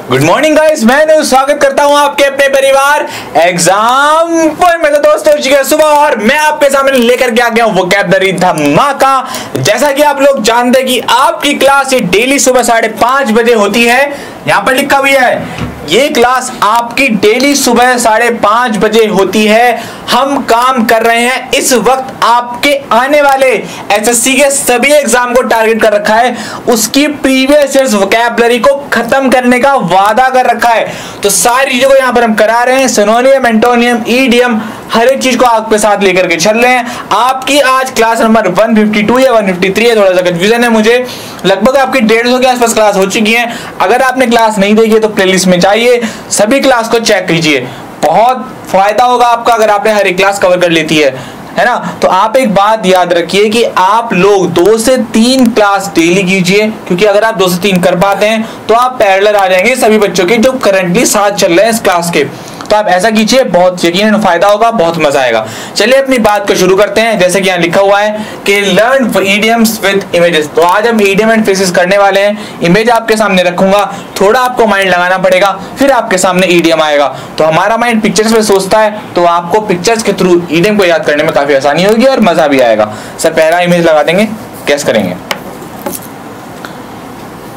Good morning guys, मैं स्वागत करता हूं आपके अपने परिवार एग्जाम्पल में। तो दोस्तों सुबह और मैं आपके सामने लेकर के आ गया हूं वोकैबुलरी धमाका। जैसा कि आप लोग जानते हैं कि आपकी क्लास ये डेली सुबह 5:30 बजे होती है। यहां पर लिखा भी है ये क्लास आपकी डेली सुबह 5:30 बजे होती है। हम काम कर रहे हैं इस वक्त आपके आने वाले एसएससी के सभी एग्जाम को टारगेट कर रखा है, उसकी प्रीवियस ईयर्स वोकैबुलरी को खत्म करने का वादा कर रखा है। तो सारी चीजों को यहां पर हम करा रहे हैं, सिनोनियम, एंटोनियम, ईडियम, हर एक चीज को आपके साथ लेकर के चल रहे हैं। आपकी आज क्लास नंबर 152 या 153 है, थोड़ा सा कंफ्यूजन है मुझे। लगभग आपकी 150 के आसपास क्लास हो चुकी है। अगर आपने क्लास नहीं देखी है तो प्लेलिस्ट में जाइए, सभी क्लास को चेक कीजिए, बहुत फायदा होगा आपका अगर आपने हर एक क्लास कवर कर लेती है ना। तो आप एक बात याद रखिए कि आप लोग 2 से 3 क्लास डेली कीजिए, क्योंकि अगर आप 2 से 3 कर पाते हैं तो आप पैरेलल आ जाएंगे सभी बच्चों के जो करंटली साथ चल रहे हैं इस क्लास के। तो आप ऐसा कीजिए, बहुत यकीनन फायदा होगा, बहुत मजा आएगा। चलिए अपनी बात को शुरू करते हैं। जैसे कि यहाँ लिखा हुआ है कि लर्न इडियम्स विद इमेजेस। तो आज हम इडियम एंड फ्रेजेस करने वाले हैं। इमेज आपके सामने रखूंगा, थोड़ा आपको माइंड लगाना पड़ेगा, फिर आपके सामने इडियम आएगा। तो हमारा माइंड पिक्चर्स में सोचता है, तो आपको पिक्चर्स के थ्रू इडियम को याद करने में काफी आसानी होगी और मजा भी आएगा। सर पहला इमेज लगा देंगे, कैसे करेंगे?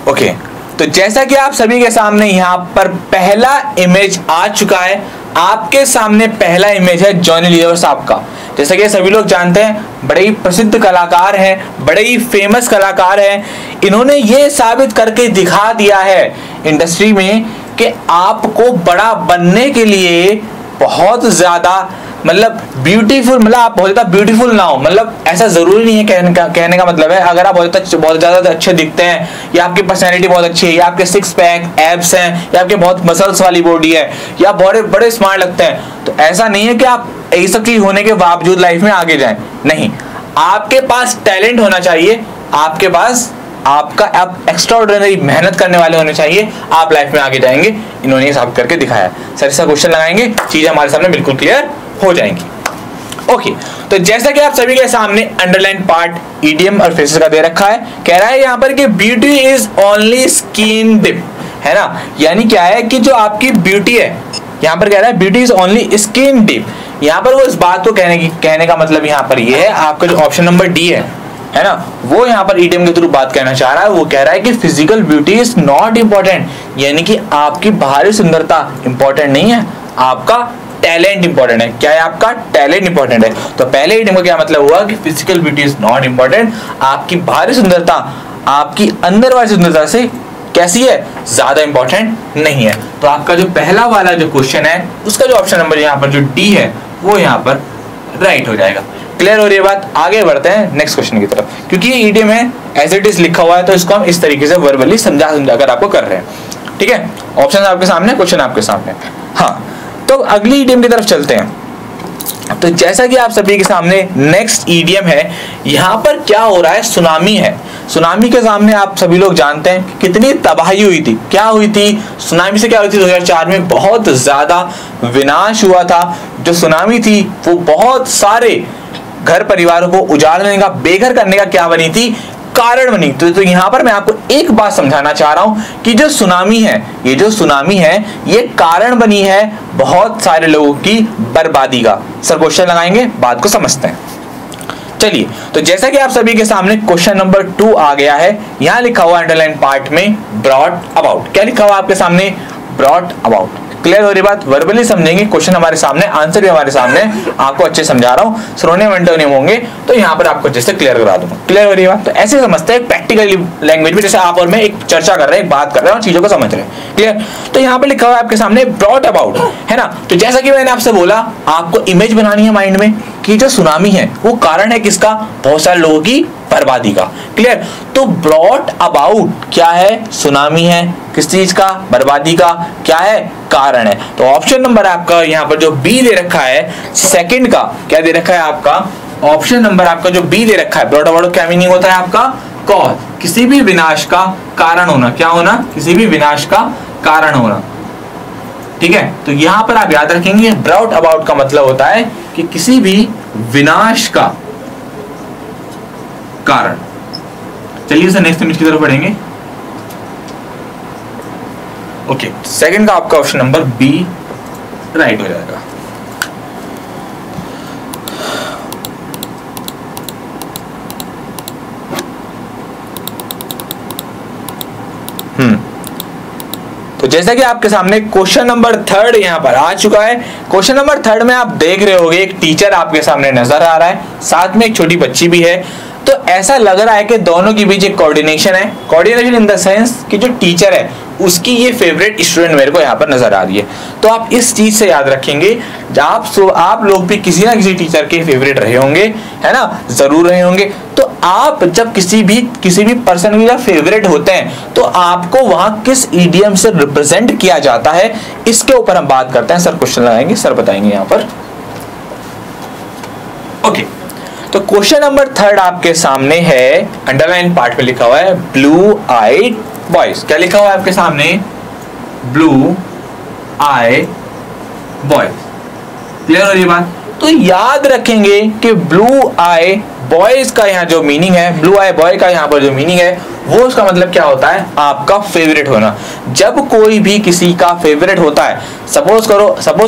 ओके, तो जैसा कि आप सभी के सामने यहाँ पर पहला इमेज आ चुका है। आपके सामने पहला इमेज है जॉनी लीवर साहब का। जैसा कि सभी लोग जानते हैं, बड़े ही प्रसिद्ध कलाकार हैं, बड़े ही फेमस कलाकार हैं। इन्होंने ये साबित करके दिखा दिया है इंडस्ट्री में कि आपको बड़ा बनने के लिए बहुत ज्यादा ब्यूटीफुल, आप बहुत ज्यादा ब्यूटीफुल ना हो, ऐसा जरूरी नहीं है। कहने का मतलब है अगर आप बहुत ज्यादा अच्छे दिखते हैं, या आपकी पर्सनैलिटी बहुत अच्छी है, या आपके 6 पैक एब्स हैं, या आपके बहुत मसल्स वाली बॉडी है, या बड़े स्मार्ट लगते हैं, तो ऐसा नहीं है कि आप ये सब चीज होने के बावजूद लाइफ में आगे जाएं। नहीं, आपके पास टैलेंट होना चाहिए, आपके पास आप एक्स्ट्राऑर्डिनरी मेहनत करने वाले होने चाहिए, आप लाइफ में आगे जाएंगे। इन्होंने साबित करके दिखाया। सर इसका क्वेश्चन लगाएंगे, चीजें हमारे सामने बिल्कुल क्लियर हो जाएंगी। ओके, तो जैसा कि आप सभी के सामने अंडरलाइन पार्ट ईडियम और फ्रेजेस का दे रखा है। कह रहा है यहाँ पर कि beauty is only skin deep, है ना। यानी क्या है कि जो आपकी ब्यूटी है, यहाँ पर कह रहा है beauty is only skin deep. यहाँ पर वो इस बात को कहने का मतलब यहाँ पर ये है, आपका जो ऑप्शन नंबर डी है ना, वो यहाँ पर ईडियम के थ्रू बात कहना चाह रहा है। वो कह रहा है कि physical beauty is not important, यानी कि आपकी बाहरी सुंदरता इंपॉर्टेंट नहीं है, आपका टैलेंट इंपॉर्टेंट है। क्या है? आपका टैलेंट इंपॉर्टेंट है। तो पहले ईडियम का क्या मतलब हुआ कि physical beauty is not important, आपकी बाहरी सुंदरता आपकी अंदर वाली सुंदरता से कैसी है, ज्यादा इंपॉर्टेंट नहीं है। तो आपका जो पहला वाला जो क्वेश्चन है उसका जो ऑप्शन नंबर यहाँ पर जो डी है वो यहाँ पर राइट हो जाएगा। क्लियर हो रही है बात? आगे बढ़ते हैं नेक्स्ट क्वेश्चन की तरफ, क्योंकि ये ईडियम है एज इट इज लिखा हुआ है, तो इसको हम इस तरीके से वर्बली समझा कर आपको कर रहे हैं। ठीक है, ऑप्शन आपके सामने, क्वेश्चन आपके सामने। हाँ, तो अगली ईडियम की तरफ चलते हैं। तो जैसा कि आप सभी के सामने नेक्स्ट ईडियम है, यहाँ पर क्या हो रहा है, सुनामी है। सुनामी के सामने आप सभी लोग जानते हैं कितनी तबाही हुई थी। क्या हुई थी सुनामी से? क्या हुई थी 2004 में बहुत ज्यादा विनाश हुआ था। जो सुनामी थी वो बहुत सारे घर परिवारों को उजाड़ने का, बेघर करने का क्या बनी थी, कारण बनी। तो यहाँ पर मैं आपको एक बात समझाना चाह रहा हूं कि जो सुनामी है, ये जो सुनामी है ये कारण बनी है बहुत सारे लोगों की बर्बादी का। सर क्वेश्चन लगाएंगे, बात को समझते हैं। चलिए, तो जैसा कि आप सभी के सामने क्वेश्चन नंबर 2 आ गया है। यहां लिखा हुआ अंडरलाइन पार्ट में ब्रॉट अबाउट। क्या लिखा हुआ आपके सामने? Brought about. क्लियर हो रही बात? वर्बली समझेंगे, क्वेश्चन हमारे सामने, आंसर भी हमारे सामने, आपको अच्छे समझा रहा हूं। सिनोनियम एंटोनियम होंगे तो यहाँ पर आपको अच्छे से क्लियर करा दूंगा। क्लियर हो रही बात? तो ऐसे समझते हैं प्रैक्टिकली लैंग्वेज में, जैसे आप और मैं एक चर्चा कर रहे हैं, एक बात कर रहे हैं और चीजों को समझ रहे हैं। क्लियर? तो यहाँ पे लिखा हुआ है आपके सामने ब्रॉट अबाउट, है ना। तो जैसा कि मैंने आपसे बोला, आपको इमेज बनानी है माइंड में कि जो सुनामी है वो कारण है किसका? बहुत सारे लोगों की बर्बादी का। क्लियर? तो ब्रॉट अबाउट क्या है? सुनामी है। किस चीज का? बर्बादी का। क्या है? कारण है। तो ऑप्शन नंबर आपका यहाँ पर जो बी दे रखा है, सेकंड का क्या दे रखा है आपका? ऑप्शन नंबर आपका जो बी दे रखा है, ब्रॉट अबाउट क्या मीनिंग होता है आपका? कॉज, किसी भी विनाश का कारण होना। क्या होना? किसी भी विनाश का कारण होना। ठीक है, तो यहां पर आप याद रखेंगे ब्रॉट अबाउट का मतलब होता है कि किसी भी विनाश का कारण। चलिए सर नेक्स्ट इमेज की तरफ बढ़ेंगे। ओके, सेकंड का आपका ऑप्शन नंबर बी राइट हो जाएगा। तो जैसा कि आपके सामने क्वेश्चन नंबर 3 यहां पर आ चुका है। क्वेश्चन नंबर 3 में आप देख रहे होंगे एक टीचर आपके सामने नजर आ रहा है, साथ में एक छोटी बच्ची भी है। तो ऐसा लग रहा है कि दोनों के बीच एक कोऑर्डिनेशन है, कोऑर्डिनेशन इन द सेंस कि जो टीचर है उसकी ये फेवरेट स्टूडेंट मेरे को यहाँ पर नजर आ रही है। तो आप इस चीज से याद रखेंगे, आप लोग भी किसी ना किसी टीचर के फेवरेट रहे होंगे, है ना, जरूर रहे होंगे। तो आप जब किसी भी पर्सन के फेवरेट होते हैं तो आपको वहां किस ईडियम से रिप्रेजेंट किया जाता है, इसके ऊपर हम बात करते हैं। सर क्वेश्चन लगाएंगे, सर बताएंगे यहाँ पर। ओके, तो क्वेश्चन नंबर 3 आपके सामने है, अंडरलाइन पार्ट में लिखा हुआ है ब्लू आइड बॉयज। क्या लिखा हुआ है आपके सामने? ब्लू आई बॉयज। क्लियर हो रही बात? तो याद रखेंगे कि ब्लू आई बॉयज का यहाँ जो मीनिंग है, ब्लू आई बॉय का यहाँ पर जो मीनिंग है, वो उसका मतलब क्या होता है? आपका फेवरेट होना। जब कोई भी किसी का फेवरेट होता है, सपोज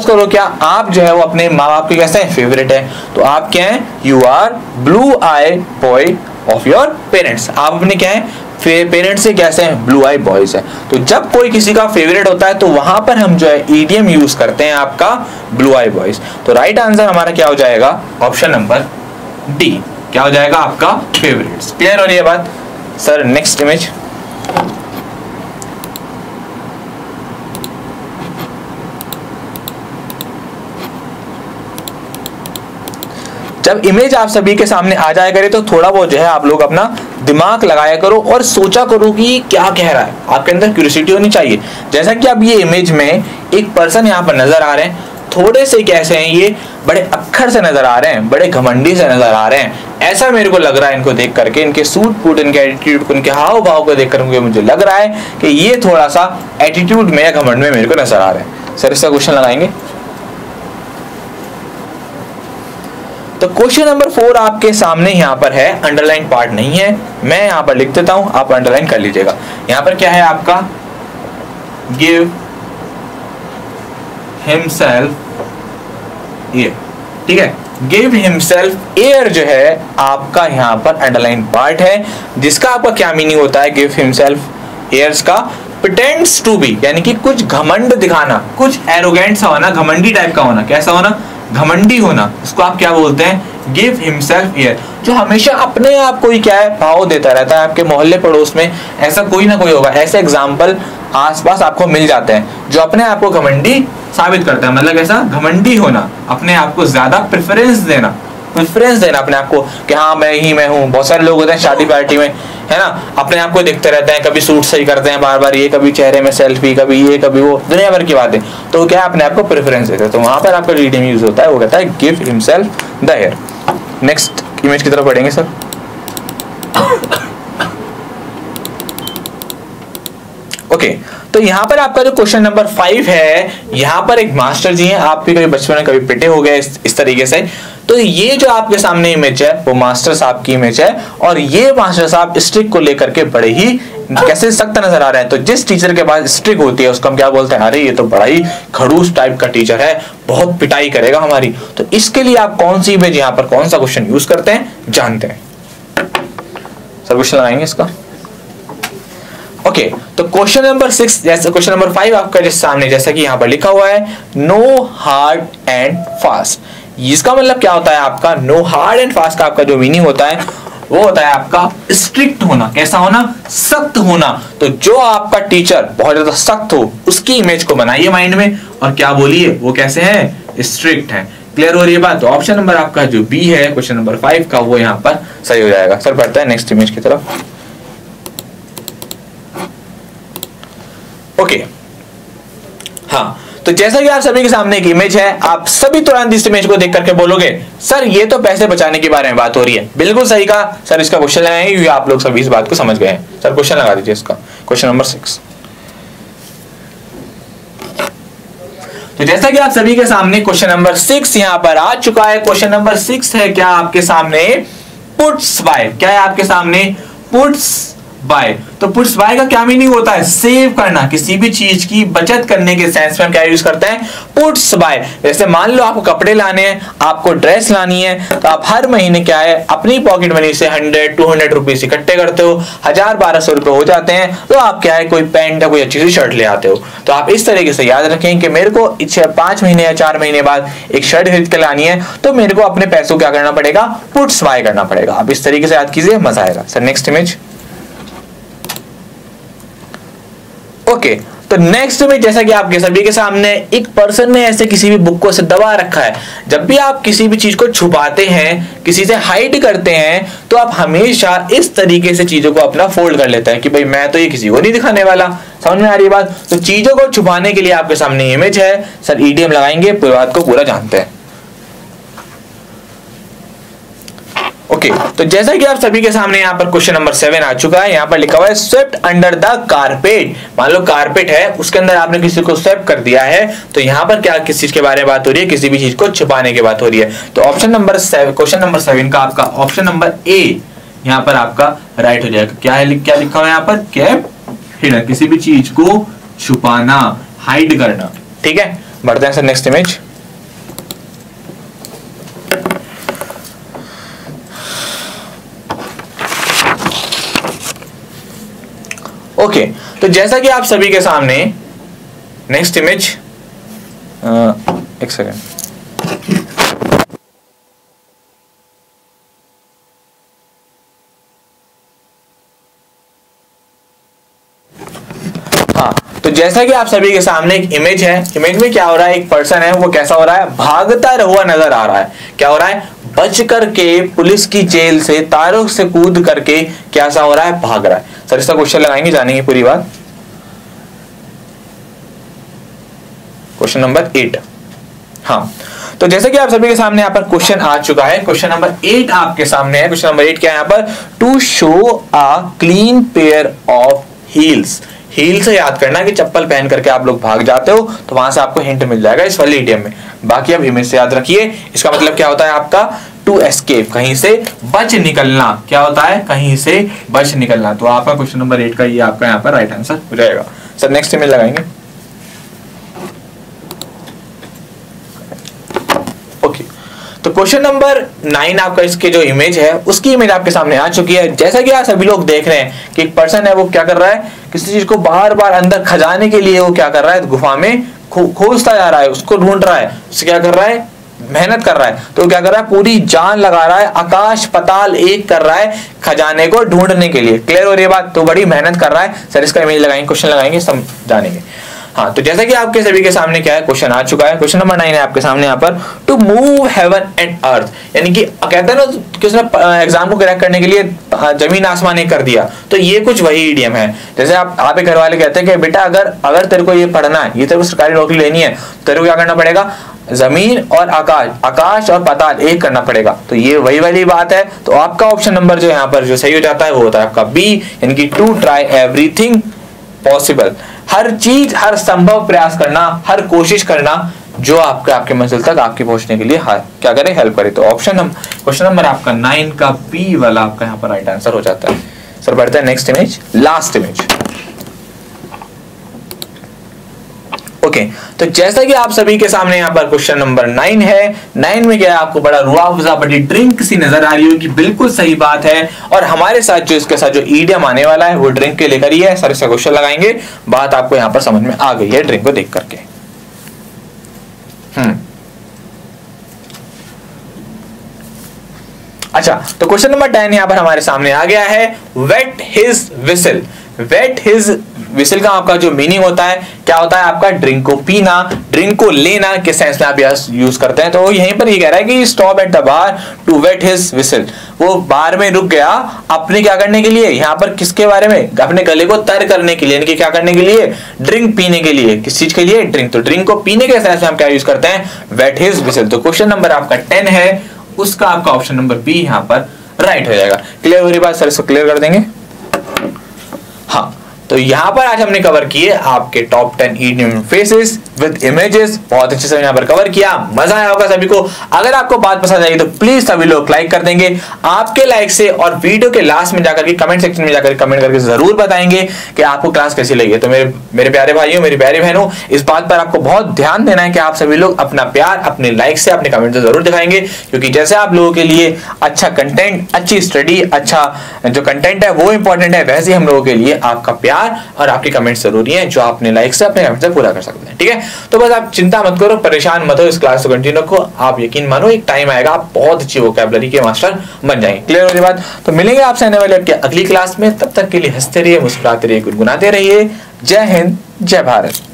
करो क्या आप जो है वो अपने माँ बाप के कैसे हैं? फेवरेट है। तो आप क्या है? You are blue eye boy of your parents. आप अपने क्या है? पेरेंट्स से कैसे हैं? ब्लू आई बॉयज है। तो जब कोई किसी का फेवरेट होता है तो वहां पर हम जो है ईडियम यूज करते हैं आपका ब्लू आई बॉयज। तो राइट आंसर हमारा क्या हो जाएगा? Option number D. क्या हो जाएगा आपका? फेवरेट्स। क्लियर हो रही है बात? Sir next image. जब इमेज आप सभी के सामने आ जाया करे तो थोड़ा बहुत जो है आप लोग अपना दिमाग लगाया करो और सोचा करो कि क्या कह रहा है। आपके अंदर क्यूरियोसिटी होनी चाहिए। जैसा कि अब ये इमेज में एक पर्सन यहाँ पर नजर आ रहे हैं, थोड़े से कैसे हैं ये, बड़े अक्खर से नजर आ रहे हैं, बड़े घमंडी से नजर आ रहे हैं। ऐसा मेरे को लग रहा है इनको देख करके, इनके सूट फूट, इनके एटीट्यूड, इनके हाव भाव को देख करके मुझे लग रहा है कि ये थोड़ा सा एटीट्यूड में या घमंड में मेरे को नजर आ रहे हैं। सर इसका क्वेश्चन लगाएंगे। तो क्वेश्चन नंबर 4 आपके सामने यहाँ पर है, अंडरलाइन पार्ट नहीं है, मैं यहाँ पर लिख देता हूं, आप अंडरलाइन कर लीजिएगा। यहाँ पर क्या है आपका? Give himself air. ठीक है, गिव हिमसेल्फ एयर जो है आपका यहाँ पर अंडरलाइन पार्ट है, जिसका आपका क्या मीनिंग होता है? गिव हिमसेल्फ एयर्स का प्रिटेंड्स टू बी, यानी कि कुछ घमंड दिखाना, कुछ एरोगेंट सा होना, घमंडी टाइप का होना। कैसा होना? घमंडी होना। इसको आप क्या बोलते हैं? Give himself air. जो हमेशा अपने आप को ही क्या है? भाव देता रहता है। आपके मोहल्ले पड़ोस में ऐसा कोई ना कोई होगा, ऐसे एग्जाम्पल आसपास आपको मिल जाते हैं जो अपने आप को घमंडी साबित करता है। मतलब ऐसा घमंडी होना, अपने आप को ज्यादा प्रेफरेंस देना अपने आप को कि हाँ मैं हूँ। बहुत सारे लोग होते हैं शादी पार्टी में, है ना, अपने आप को देखते रहते हैं, कभी सूट सही करते हैं बार बार ये, कभी चेहरे में सेल्फी, कभी ये कभी वो, दुनिया भर की बातें। तो क्या अपने आप को प्रेफरेंस देते हैं। तो वहां पर आपका रीडिंग यूज होता है, वो कहता है give himself the air. Next image की तरफ बढ़ेंगे सर। ओके, तो यहाँ पर आपका जो क्वेश्चन नंबर 5 है, यहाँ पर एक मास्टर जी हैं, आप भी कभी बचपन में कभी पिटे हो गए इस तरीके से। तो ये जो आपके सामने इमेज है वो मास्टर साहब की इमेज है, और ये मास्टर साहब स्ट्रिक को लेकर के बड़े ही कैसे सख्त नजर आ रहे हैं। तो जिस टीचर के पास स्ट्रिक होती है उसको हम क्या बोलते हैं? अरे ये तो बड़ा ही खड़ूस टाइप का टीचर है, बहुत पिटाई करेगा हमारी। तो इसके लिए आप कौन सी इमेज, यहाँ पर कौन सा क्वेश्चन यूज करते हैं जानते हैं। सर क्वेश्चन लगाएंगे इसका। ओके, तो क्वेश्चन नंबर 6 जैसे क्वेश्चन नंबर 5 आपका जिस सामने, जैसा कि यहाँ पर लिखा हुआ है नो हार्ड एंड फास्ट। इसका मतलब क्या होता है आपका? नो हार्ड एंड फास्ट का आपका जो मीनिंग होता है वो होता है आपका स्ट्रिक्ट होना। कैसा होना? सख्त होना। तो जो आपका टीचर बहुत ज्यादा सख्त हो उसकी इमेज को बनाइए माइंड में, और क्या बोलिए वो कैसे हैं? स्ट्रिक्ट है। क्लियर हो रही है बात? तो ऑप्शन नंबर आपका जो बी है क्वेश्चन नंबर 5 का, वो यहाँ पर सही हो जाएगा। सर बढ़ता है नेक्स्ट इमेज की तरफ। ओके, हाँ, तो जैसा कि आप सभी के सामने एक इमेज है, आप सभी तुरंत इस इमेज को देख करके बोलोगे सर ये तो पैसे बचाने के बारे में बात हो रही है। बिल्कुल सही कहा सर, इसका क्वेश्चन लगाएंगे क्योंकि आप लोग सभी इस बात को समझ गए हैं। सर क्वेश्चन लगा दीजिए इसका, क्वेश्चन नंबर 6। तो जैसा कि आप सभी के सामने क्वेश्चन नंबर 6 यहां पर आ चुका है। क्वेश्चन नंबर 6 है क्या आपके सामने? Puts by. क्या है आपके सामने? Puts by. तो पुट्स बाय का क्या मीनिंग होता है? सेव करना, किसी भी चीज की बचत करने के सेंस में हम क्या यूज करते हैं? Puts by. जैसे मान लो आपको कपड़े लाने हैं, आपको ड्रेस लानी है, तो आप हर महीने क्या है अपनी पॉकेट मनी से 100-200 रुपीज इकट्ठे करते हो, 1000-1200 रुपए हो जाते हैं, तो आप क्या है कोई पैंट या कोई अच्छी सी शर्ट ले आते हो। तो आप इस तरीके से याद रखें कि मेरे को 5 महीने या 4 महीने बाद एक शर्ट खरीद के लानी है, तो मेरे को अपने पैसों क्या करना पड़ेगा? पुट्स बाय करना पड़ेगा। आप इस तरीके से याद कीजिए, मजा आएगा। Sir next image. ओके, तो नेक्स्ट में जैसा कि आपके सभी के सामने एक पर्सन ने ऐसे किसी भी बुक को से दबा रखा है। जब भी आप किसी भी चीज को छुपाते हैं, किसी से हाइड करते हैं, तो आप हमेशा इस तरीके से चीजों को अपना फोल्ड कर लेते हैं कि भाई मैं तो ये किसी को नहीं दिखाने वाला। समझ में आ रही है बात? तो चीजों को छुपाने के लिए आपके सामने इमेज है। सर ईडीएम लगाएंगे, पूरी बात को पूरा जानते हैं। ओके, तो जैसा कि आप सभी के सामने यहाँ पर क्वेश्चन नंबर 7 आ चुका है। यहाँ पर लिखा हुआ है स्वेप्ट अंडर द कारपेट। मान लो कारपेट है, उसके अंदर आपने किसी को स्वेप कर दिया है, तो यहाँ पर क्या किस चीज के बारे में बात हो रही है? किसी भी चीज को छुपाने की बात हो रही है। तो ऑप्शन नंबर 7, क्वेश्चन नंबर 7 का आपका ऑप्शन नंबर ए यहाँ पर आपका राइट हो जाएगा। क्या है, क्या लिखा हुआ है यहाँ पर? केप हिडन, किसी भी चीज को छुपाना, हाइड करना। ठीक है, बढ़ते हैं सर नेक्स्ट इमेज। ओके, तो जैसा कि आप सभी के सामने नेक्स्ट इमेज, एक सेकेंड। हाँ, तो जैसा कि आप सभी के सामने एक इमेज है। इमेज में क्या हो रहा है? एक पर्सन है, वो कैसा हो रहा है? भागता हुआ नजर आ रहा है। क्या हो रहा है? बच करके पुलिस की जेल से तारों से कूद करके कैसा हो रहा है? भाग रहा है। सर इसका क्वेश्चन लगाएंगे, जानेंगे पूरी बात। Question number 8। हाँ, तो जैसे कि आप सभी के सामने यहाँ पर क्वेश्चन आ चुका है। क्वेश्चन नंबर 8 आपके सामने है। क्वेश्चन नंबर 8 क्या है यहाँ पर? To show a clean pair of heels. Heel से याद करना कि चप्पल पहन करके आप लोग भाग जाते हो, तो वहां से आपको हिंट मिल जाएगा इस वाले इडियम में। बाकी अब इमेज से याद रखिए। इसका मतलब क्या होता है आपका? टू एस्केप, कहीं से बच निकलना। क्या होता है? कहीं से बच निकलना। तो आपका क्वेश्चन नंबर 8 का ये आपका यहाँ पर राइट आंसर हो जाएगा। सर नेक्स्ट इमेज लगाएंगे। ओके, तो क्वेश्चन नंबर 9 आपका इसके जो इमेज है उसकी इमेज आपके सामने आ चुकी है। जैसा कि आप सभी लोग देख रहे हैं कि एक पर्सन है, वो क्या कर रहा है? किसी चीज को बार बार अंदर खजाने के लिए वो क्या कर रहा है? गुफा में खोजता जा रहा है, उसको ढूंढ रहा है। उससे क्या कर रहा है? मेहनत कर रहा है। तो क्या कर रहा है? पूरी जान लगा रहा है, आकाश पताल एक कर रहा है खजाने को ढूंढने के लिए। क्लियर हो रही है बात? तो बड़ी मेहनत कर रहा है। सर इसका इमेज लगाएंगे, क्वेश्चन लगाएंगे, समझाएंगे। हाँ, तो जैसा कि आपके सभी के सामने क्या है? क्वेश्चन आ चुका है। क्वेश्चन नंबर 9 है आपके सामने यहाँ पर। To move heaven and earth, यानी कि कहते हैं ना किसने एग्जाम को क्रैक करने के लिए जमीन आसमान एक कर दिया, तो ये कुछ वही इडियम है। जैसे आप घर वाले कहते हैं कि बेटा अगर तेरे को ये पढ़ना है, ये तेरे को सरकारी नौकरी लेनी है, तेरे को क्या करना पड़ेगा? जमीन और आकाश और पाताल एक करना पड़ेगा। तो ये वही वाली बात है। तो आपका ऑप्शन नंबर जो यहाँ पर जो सही हो जाता है वो होता है आपका बी, यानी कि टू ट्राई एवरीथिंग पॉसिबल, हर चीज, हर संभव प्रयास करना, हर कोशिश करना जो आपके मंजिल तक आपके पहुंचने के लिए क्या करे? हेल्प करे। तो क्वेश्चन नंबर आपका 9 का बी वाला आपका यहाँ पर राइट आंसर हो जाता है। सर बढ़ते हैं next image, last image. Okay, तो जैसा कि आप सभी के सामने यहाँ पर क्वेश्चन नंबर 9 है। 9 में क्या है? आपको बड़ा रुआ अफ़ज़ा बड़ी ड्रिंक सी नजर आ रही होगी। बिल्कुल सही बात है। और हमारे साथ जो इसके साथ जो ईडियम आने वाला है वो ड्रिंक के लेकर ही है। सर इसका क्वेश्चन लगाएंगे, बात आपको यहाँ पर समझ में आ गई है ड्रिंक को देख करके। अच्छा, तो क्वेश्चन नंबर 10 यहाँ पर हमारे सामने आ गया है। Wet his whistle. Wet his whistle का आपका जो मीनिंग होता है क्या होता है? आपका ड्रिंक को पीना, ड्रिंक को लेना के सेंस में आप यूज करते हैं। तो यहीं पर ये कह रहा है कि stop at the bar to wet his whistle. वो बार में रुक गया अपने क्या करने के लिए? यहाँ पर किसके बारे में? अपने गले को तर करने के लिए, यानी कि क्या करने के लिए? ड्रिंक पीने के लिए। किस चीज के लिए? ड्रिंक। तो ड्रिंक को पीने के सेंस में हम क्या यूज करते हैं? Wet his whistle. तो क्वेश्चन नंबर आपका 10 है, उसका आपका ऑप्शन नंबर बी यहाँ पर राइट हो जाएगा। क्लियर हो रही बात? सर इसको क्लियर कर देंगे। हाँ, तो यहां पर आज हमने कवर किए आपके top 10 idiom phrases with images बहुत अच्छे से यहाँ पर कवर किया, मजा आया होगा सभी को। अगर आपको बात पसंद आई तो प्लीज सभी लोग लाइक कर देंगे। आपके लाइक से और वीडियो के लास्ट में जाकर के कमेंट सेक्शन में जाकर कमेंट करके जरूर बताएंगे कि आपको क्लास कैसी लगी है। तो मेरे प्यारे भाइयों, मेरी प्यारी बहनों, इस बात पर आपको बहुत ध्यान देना है कि आप सभी लोग अपना प्यार अपने लाइक से अपने कमेंट से जरूर दिखाएंगे, क्योंकि जैसे आप लोगों के लिए अच्छा कंटेंट, अच्छी स्टडी, अच्छा जो कंटेंट है वो इंपॉर्टेंट है, वैसे हम लोगों के लिए आपका प्यार और आपकी कमेंट जरूरी है, जो अपने लाइक से अपने कमेंट से पूरा कर सकते हैं। ठीक है, तो बस आप चिंता मत करो, परेशान मत हो, इस क्लास को कंटिन्यू रखो। आप यकीन मानो एक टाइम आएगा आप बहुत अच्छी वोकैबुलरी के मास्टर बन जाएंगे। क्लियर हो रही बात? तो मिलेंगे आपसे आने वाले अगली क्लास में, तब तक के लिए हंसते रहिए, मुस्कुराते रहिए, गुनगुनाते रहिए। जय हिंद, जय भारत।